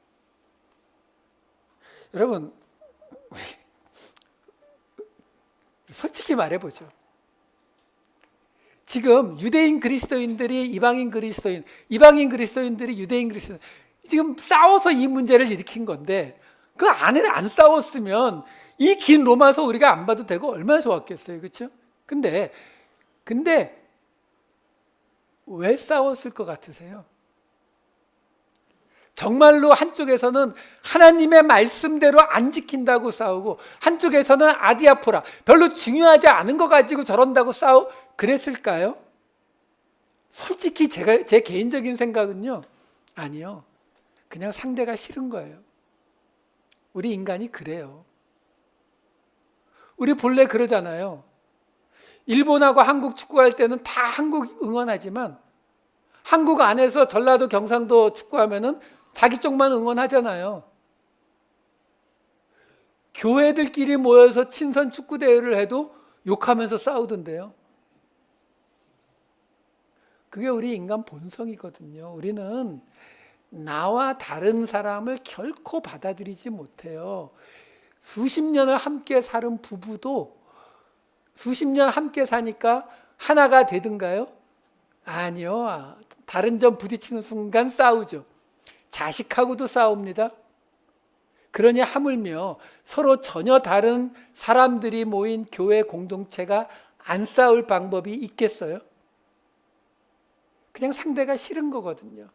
여러분, 솔직히 말해보죠. 지금 유대인 그리스도인들이 이방인 그리스도인, 이방인 그리스도인들이 유대인 그리스도인, 지금 싸워서 이 문제를 일으킨 건데, 그 안에 안 싸웠으면 이 긴 로마서 우리가 안 봐도 되고 얼마나 좋았겠어요. 그렇죠? 근데 왜 싸웠을 것 같으세요? 정말로 한쪽에서는 하나님의 말씀대로 안 지킨다고 싸우고, 한쪽에서는 아디아포라, 별로 중요하지 않은 거 가지고 저런다고 그랬을까요? 솔직히 제 개인적인 생각은요, 아니요. 그냥 상대가 싫은 거예요. 우리 인간이 그래요. 우리 본래 그러잖아요. 일본하고 한국 축구할 때는 다 한국 응원하지만, 한국 안에서 전라도 경상도 축구하면은 자기 쪽만 응원하잖아요. 교회들끼리 모여서 친선 축구 대회를 해도 욕하면서 싸우던데요. 그게 우리 인간 본성이거든요. 우리는 나와 다른 사람을 결코 받아들이지 못해요. 수십 년을 함께 사는 부부도 수십 년 함께 사니까 하나가 되든가요? 아니요. 다른 점 부딪히는 순간 싸우죠. 자식하고도 싸웁니다. 그러니 하물며 서로 전혀 다른 사람들이 모인 교회 공동체가 안 싸울 방법이 있겠어요? 그냥 상대가 싫은 거거든요.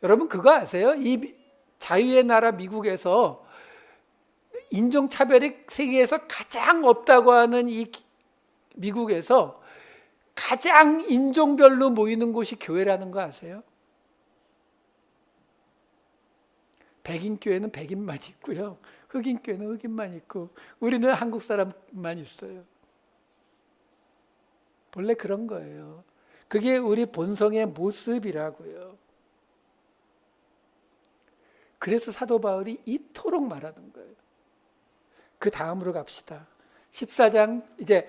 여러분 그거 아세요? 이 자유의 나라 미국에서 인종차별이 세계에서 가장 없다고 하는 이 미국에서 가장 인종별로 모이는 곳이 교회라는 거 아세요? 백인 교회는 백인만 있고요. 흑인 교회는 흑인만 있고 우리는 한국 사람만 있어요. 본래 그런 거예요. 그게 우리 본성의 모습이라고요. 그래서 사도 바울이 이토록 말하는 거예요. 그 다음으로 갑시다. 14장 이제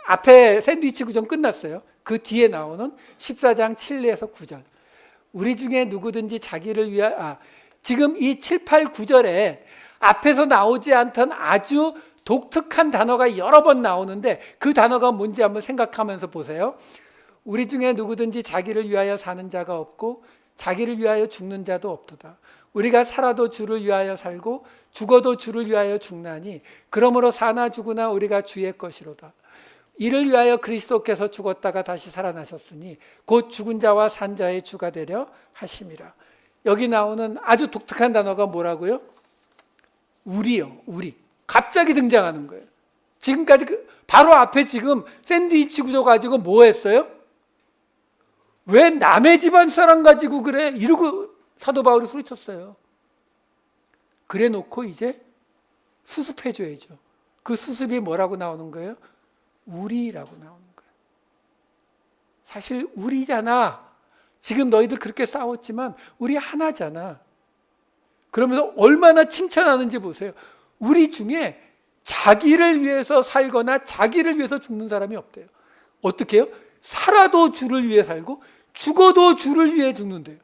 앞에 샌드위치 구정 끝났어요. 그 뒤에 나오는 14장 7에서 9절. 우리 중에 누구든지 자기를 위하여 지금 이 7, 8, 9절에 앞에서 나오지 않던 아주 독특한 단어가 여러 번 나오는데 그 단어가 뭔지 한번 생각하면서 보세요. 우리 중에 누구든지 자기를 위하여 사는 자가 없고 자기를 위하여 죽는 자도 없도다. 우리가 살아도 주를 위하여 살고 죽어도 주를 위하여 죽나니 그러므로 사나 죽으나 우리가 주의 것이로다. 이를 위하여 그리스도께서 죽었다가 다시 살아나셨으니 곧 죽은 자와 산 자의 주가 되려 하심이라. 여기 나오는 아주 독특한 단어가 뭐라고요? 우리요. 우리. 갑자기 등장하는 거예요. 지금까지 바로 앞에 지금 샌드위치 구조 가지고 뭐 했어요? 왜 남의 집안 사람 가지고 그래? 이러고 사도 바울이 소리쳤어요. 그래 놓고 이제 수습해 줘야죠. 그 수습이 뭐라고 나오는 거예요? 우리라고 나오는 거예요. 사실 우리잖아. 지금 너희들 그렇게 싸웠지만 우리 하나잖아. 그러면서 얼마나 칭찬하는지 보세요. 우리 중에 자기를 위해서 살거나 자기를 위해서 죽는 사람이 없대요. 어떻게 해요? 살아도 주를 위해 살고 죽어도 주를 위해 죽는데요.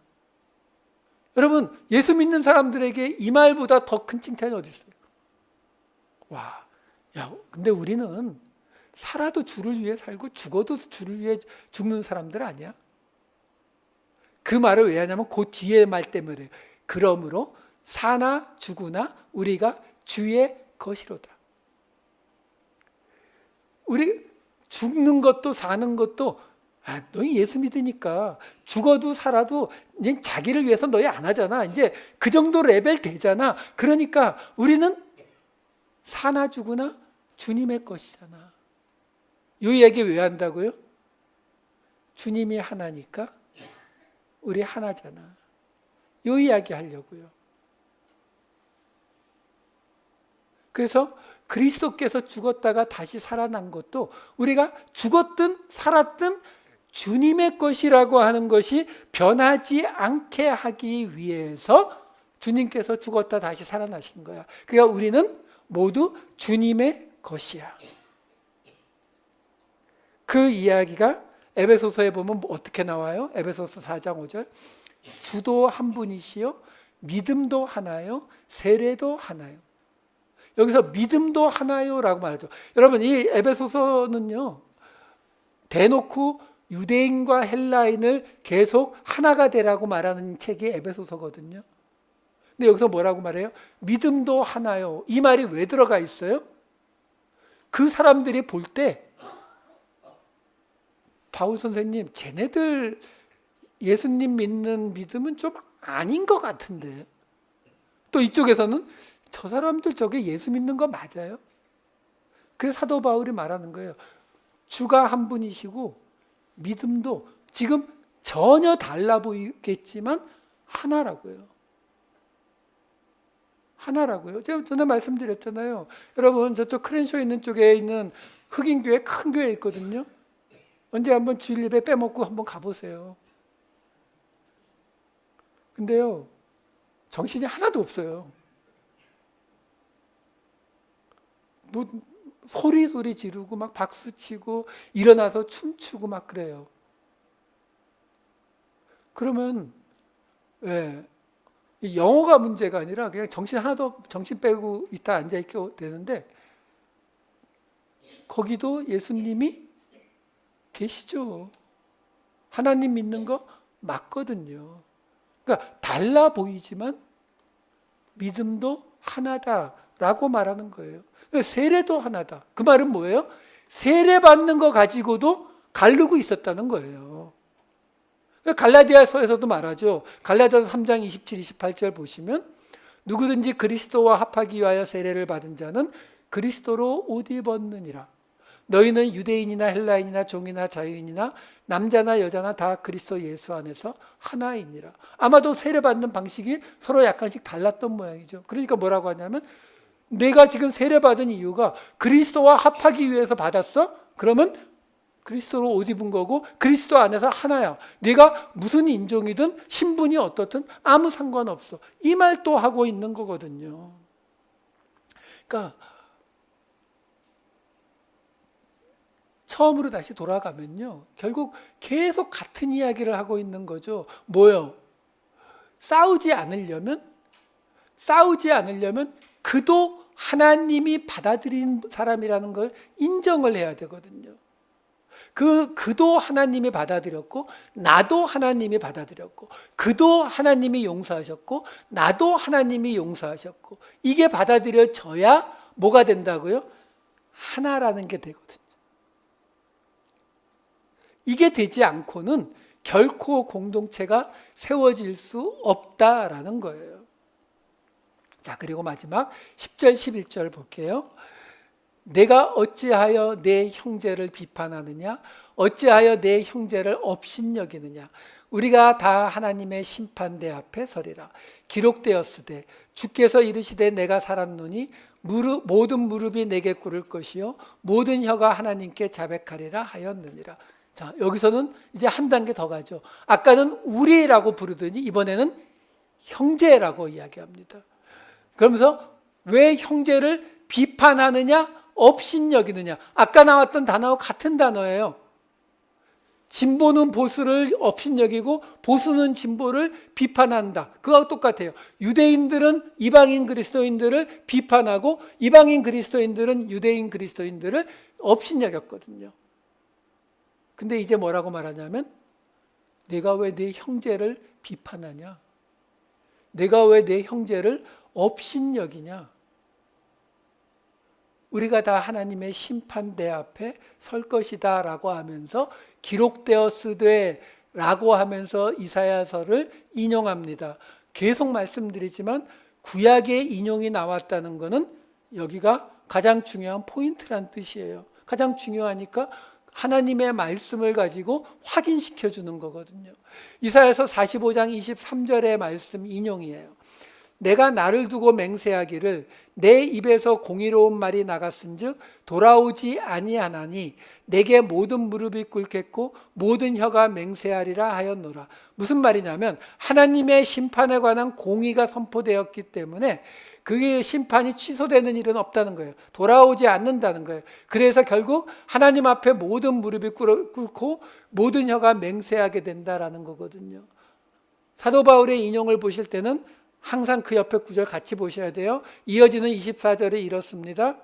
여러분 예수 믿는 사람들에게 이 말보다 더 큰 칭찬이 어디 있어요? 와, 야, 근데 우리는 살아도 주를 위해 살고 죽어도 주를 위해 죽는 사람들 아니야? 그 말을 왜 하냐면 그 뒤에 말 때문에. 그러므로 사나 죽으나 우리가 주의 것이로다. 우리 죽는 것도 사는 것도 너희 예수 믿으니까 죽어도 살아도 이제 자기를 위해서 너희 안 하잖아. 이제 그 정도 레벨 되잖아. 그러니까 우리는 사나 죽으나 주님의 것이잖아. 이 얘기 왜 한다고요? 주님이 하나니까 우리 하나잖아. 이 이야기 하려고요. 그래서 그리스도께서 죽었다가 다시 살아난 것도 우리가 죽었든 살았든 주님의 것이라고 하는 것이 변하지 않게 하기 위해서 주님께서 죽었다 다시 살아나신 거야. 그러니까 우리는 모두 주님의 것이야. 그 이야기가 에베소서에 보면 어떻게 나와요? 에베소서 4장 5절. 주도 한 분이시요 믿음도 하나요 세례도 하나요. 여기서 믿음도 하나요라고 말하죠. 여러분 이 에베소서는요 대놓고 유대인과 헬라인을 계속 하나가 되라고 말하는 책이 에베소서거든요. 근데 여기서 뭐라고 말해요? 믿음도 하나요. 이 말이 왜 들어가 있어요? 그 사람들이 볼 때 바울 선생님 쟤네들 예수님 믿는 믿음은 좀 아닌 것 같은데, 또 이쪽에서는 저 사람들 저게 예수 믿는 거 맞아요? 그래서 사도 바울이 말하는 거예요. 주가 한 분이시고 믿음도 지금 전혀 달라 보이겠지만 하나라고요. 하나라고요. 제가 전에 말씀드렸잖아요. 여러분 저쪽 크랜쇼 있는 쪽에 있는 흑인교회 큰 교회 있거든요. 언제 한번 주일 예배 빼먹고 한번 가보세요. 근데요 정신이 하나도 없어요. 뭐 소리 지르고 막 박수치고 일어나서 춤추고 막 그래요. 그러면 왜 영어가 문제가 아니라 그냥 정신 빼고 있다 앉아 있게 되는데, 거기도 예수님이 계시죠. 하나님 믿는 거 맞거든요. 그러니까 달라 보이지만 믿음도 하나다라고 말하는 거예요. 세례도 하나다. 그 말은 뭐예요? 세례 받는 거 가지고도 가르고 있었다는 거예요. 갈라디아서에서도 말하죠. 갈라디아서 3장 27, 28절 보시면 누구든지 그리스도와 합하기 위하여 세례를 받은 자는 그리스도로 옷 입었느니라. 너희는 유대인이나 헬라인이나 종이나 자유인이나 남자나 여자나 다 그리스도 예수 안에서 하나이니라. 아마도 세례 받는 방식이 서로 약간씩 달랐던 모양이죠. 그러니까 뭐라고 하냐면 내가 지금 세례 받은 이유가 그리스도와 합하기 위해서 받았어? 그러면 그리스도로 옷 입은 거고 그리스도 안에서 하나야. 네가 무슨 인종이든 신분이 어떻든 아무 상관없어. 이 말 또 하고 있는 거거든요. 그러니까 처음으로 다시 돌아가면요 결국 계속 같은 이야기를 하고 있는 거죠. 뭐요? 싸우지 않으려면 그도 하나님이 받아들인 사람이라는 걸 인정을 해야 되거든요. 그도 하나님이 받아들였고 나도 하나님이 받아들였고 그도 하나님이 용서하셨고 나도 하나님이 용서하셨고 이게 받아들여져야 뭐가 된다고요? 하나라는 게 되거든요. 이게 되지 않고는 결코 공동체가 세워질 수 없다라는 거예요. 자, 그리고 마지막 10절 11절 볼게요. 내가 어찌하여 내 형제를 비판하느냐? 어찌하여 내 형제를 업신여기느냐? 우리가 다 하나님의 심판대 앞에 서리라. 기록되었으되 주께서 이르시되 내가 살았노니 모든 무릎이 내게 꿇을 것이요 모든 혀가 하나님께 자백하리라 하였느니라. 자, 여기서는 이제 한 단계 더 가죠. 아까는 우리라고 부르더니 이번에는 형제라고 이야기합니다. 그러면서 왜 형제를 비판하느냐? 업신여기느냐? 아까 나왔던 단어와 같은 단어예요. 진보는 보수를 업신여기고 보수는 진보를 비판한다. 그거하고 똑같아요. 유대인들은 이방인 그리스도인들을 비판하고 이방인 그리스도인들은 유대인 그리스도인들을 업신여겼거든요. 근데 이제 뭐라고 말하냐면 내가 왜 내 형제를 비판하냐? 내가 왜 내 형제를 업신여기냐? 우리가 다 하나님의 심판대 앞에 설 것이다 라고 하면서 기록되었으되 라고 하면서 이사야서를 인용합니다. 계속 말씀드리지만 구약의 인용이 나왔다는 것은 여기가 가장 중요한 포인트란 뜻이에요. 가장 중요하니까 하나님의 말씀을 가지고 확인시켜 주는 거거든요. 이사야서 45장 23절의 말씀 인용이에요. 내가 나를 두고 맹세하기를 내 입에서 공의로운 말이 나갔은즉 돌아오지 아니하나니 내게 모든 무릎이 꿇겠고 모든 혀가 맹세하리라 하였노라. 무슨 말이냐면 하나님의 심판에 관한 공의가 선포되었기 때문에 그게 심판이 취소되는 일은 없다는 거예요. 돌아오지 않는다는 거예요. 그래서 결국 하나님 앞에 모든 무릎이 꿇고 모든 혀가 맹세하게 된다라는 거거든요. 사도 바울의 인용을 보실 때는 항상 그 옆에 구절 같이 보셔야 돼요. 이어지는 24절에 이렇습니다.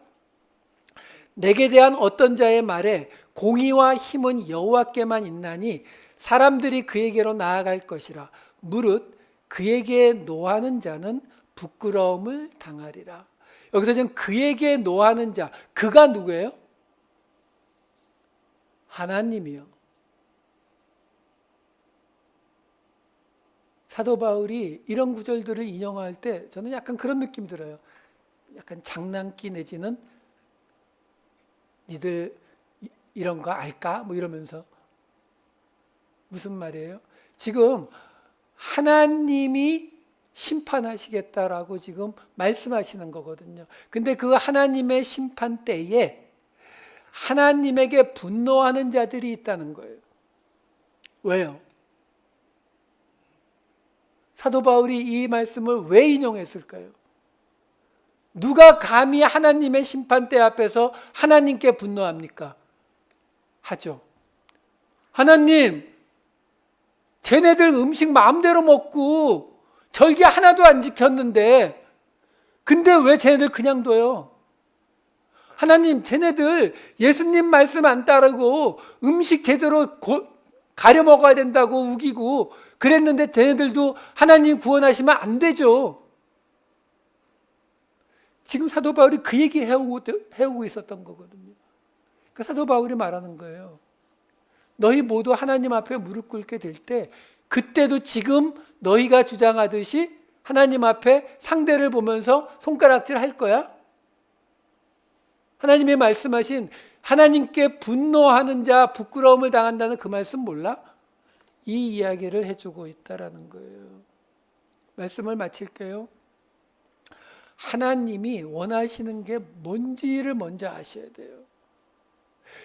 내게 대한 어떤 자의 말에 공의와 힘은 여호와께만 있나니 사람들이 그에게로 나아갈 것이라. 무릇 그에게 노하는 자는 부끄러움을 당하리라. 여기서 지금 그에게 노하는 자, 그가 누구예요? 하나님이요. 사도 바울이 이런 구절들을 인용할 때 저는 약간 그런 느낌이 들어요. 약간 장난기 내지는 니들 이런 거 알까? 뭐 이러면서. 무슨 말이에요? 지금 하나님이 심판하시겠다라고 지금 말씀하시는 거거든요. 근데 그 하나님의 심판 때에 하나님에게 분노하는 자들이 있다는 거예요. 왜요? 사도 바울이 이 말씀을 왜 인용했을까요? 누가 감히 하나님의 심판대 앞에서 하나님께 분노합니까? 하죠. 하나님, 쟤네들 음식 마음대로 먹고 절기 하나도 안 지켰는데 근데 왜 쟤네들 그냥 둬요? 하나님, 쟤네들 예수님 말씀 안 따르고 음식 제대로 가려 먹어야 된다고 우기고 그랬는데 쟤네들도 하나님 구원하시면 안 되죠. 지금 사도 바울이 그 얘기 해오고 있었던 거거든요. 그러니까 사도 바울이 말하는 거예요. 너희 모두 하나님 앞에 무릎 꿇게 될 때 그때도 지금 너희가 주장하듯이 하나님 앞에 상대를 보면서 손가락질 할 거야? 하나님이 말씀하신 하나님께 분노하는 자 부끄러움을 당한다는 그 말씀 몰라? 이 이야기를 해주고 있다라는 거예요. 말씀을 마칠게요. 하나님이 원하시는 게 뭔지를 먼저 아셔야 돼요.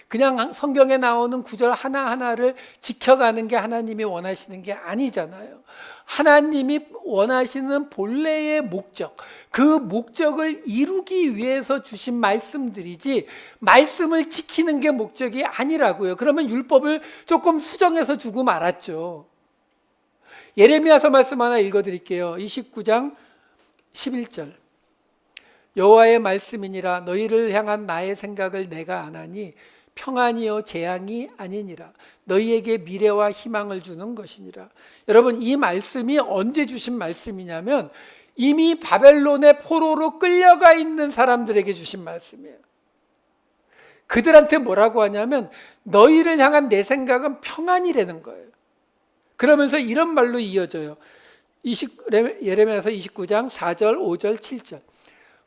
그냥 성경에 나오는 구절 하나하나를 지켜가는 게 하나님이 원하시는 게 아니잖아요. 하나님이 원하시는 본래의 목적, 그 목적을 이루기 위해서 주신 말씀들이지 말씀을 지키는 게 목적이 아니라고요. 그러면 율법을 조금 수정해서 주고 말았죠. 예레미야서 말씀 하나 읽어드릴게요. 29장 11절. 여호와의 말씀이니라 너희를 향한 나의 생각을 내가 아나니 평안이요 재앙이 아니니라. 너희에게 미래와 희망을 주는 것이니라. 여러분, 이 말씀이 언제 주신 말씀이냐면 이미 바벨론의 포로로 끌려가 있는 사람들에게 주신 말씀이에요. 그들한테 뭐라고 하냐면 너희를 향한 내 생각은 평안이라는 거예요. 그러면서 이런 말로 이어져요. 예레미야서 29장 4절, 5절, 7절.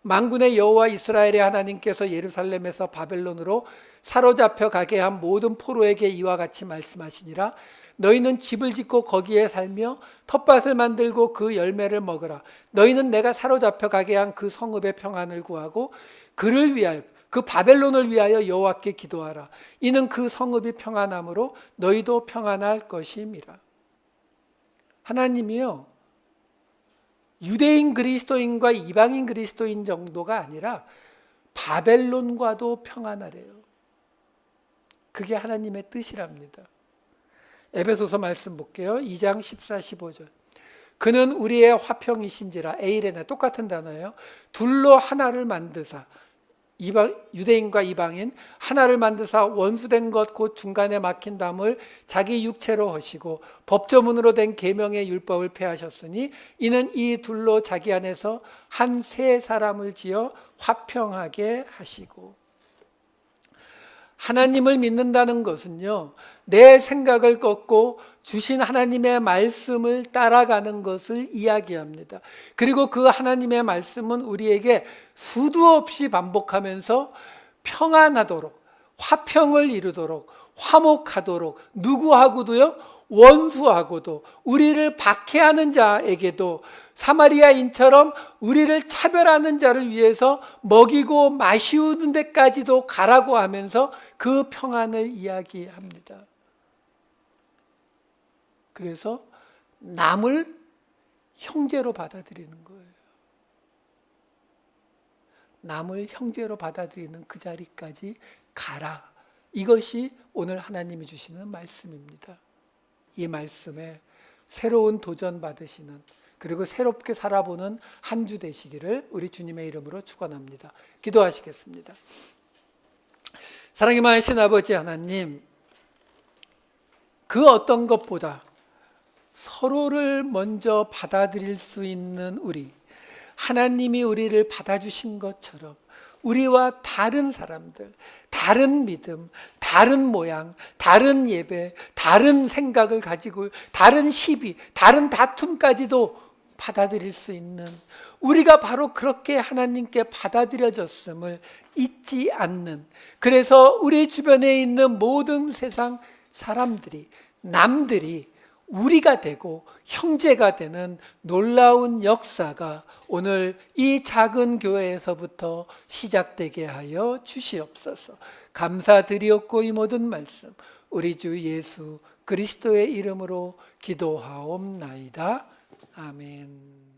만군의 여호와 이스라엘의 하나님께서 예루살렘에서 바벨론으로 사로잡혀 가게 한 모든 포로에게 이와 같이 말씀하시니라. 너희는 집을 짓고 거기에 살며 텃밭을 만들고 그 열매를 먹으라. 너희는 내가 사로잡혀 가게 한 그 성읍의 평안을 구하고 그를 위하여, 그 바벨론을 위하여 여호와께 기도하라. 이는 그 성읍이 평안함으로 너희도 평안할 것임이라. 하나님이요, 유대인 그리스도인과 이방인 그리스도인 정도가 아니라 바벨론과도 평안하래요. 그게 하나님의 뜻이랍니다. 에베소서 말씀 볼게요. 2장 14, 15절. 그는 우리의 화평이신지라, 에이레나 똑같은 단어예요. 둘로 하나를 만드사, 유대인과 이방인 하나를 만드사 원수된 것 곧 중간에 막힌 담을 자기 육체로 하시고 법조문으로 된 계명의 율법을 폐하셨으니 이는 이 둘로 자기 안에서 한 새 사람을 지어 화평하게 하시고. 하나님을 믿는다는 것은요, 내 생각을 꺾고 주신 하나님의 말씀을 따라가는 것을 이야기합니다. 그리고 그 하나님의 말씀은 우리에게 수도 없이 반복하면서 평안하도록, 화평을 이루도록, 화목하도록, 누구하고도요, 원수하고도, 우리를 박해하는 자에게도 사마리아인처럼 우리를 차별하는 자를 위해서 먹이고 마시우는 데까지도 가라고 하면서 그 평안을 이야기합니다. 그래서 남을 형제로 받아들이는 거예요. 남을 형제로 받아들이는 그 자리까지 가라. 이것이 오늘 하나님이 주시는 말씀입니다. 이 말씀에 새로운 도전 받으시는, 그리고 새롭게 살아보는 한 주 되시기를 우리 주님의 이름으로 축원합니다. 기도하시겠습니다. 사랑이 많으신 아버지 하나님, 그 어떤 것보다 서로를 먼저 받아들일 수 있는 우리, 하나님이 우리를 받아주신 것처럼 우리와 다른 사람들, 다른 믿음, 다른 모양, 다른 예배, 다른 생각을 가지고 다른 시비, 다른 다툼까지도 받아들일 수 있는, 우리가 바로 그렇게 하나님께 받아들여졌음을 잊지 않는, 그래서 우리 주변에 있는 모든 세상 사람들이, 남들이 우리가 되고 형제가 되는 놀라운 역사가 오늘 이 작은 교회에서부터 시작되게 하여 주시옵소서. 감사드리옵고 이 모든 말씀 우리 주 예수 그리스도의 이름으로 기도하옵나이다. 아멘.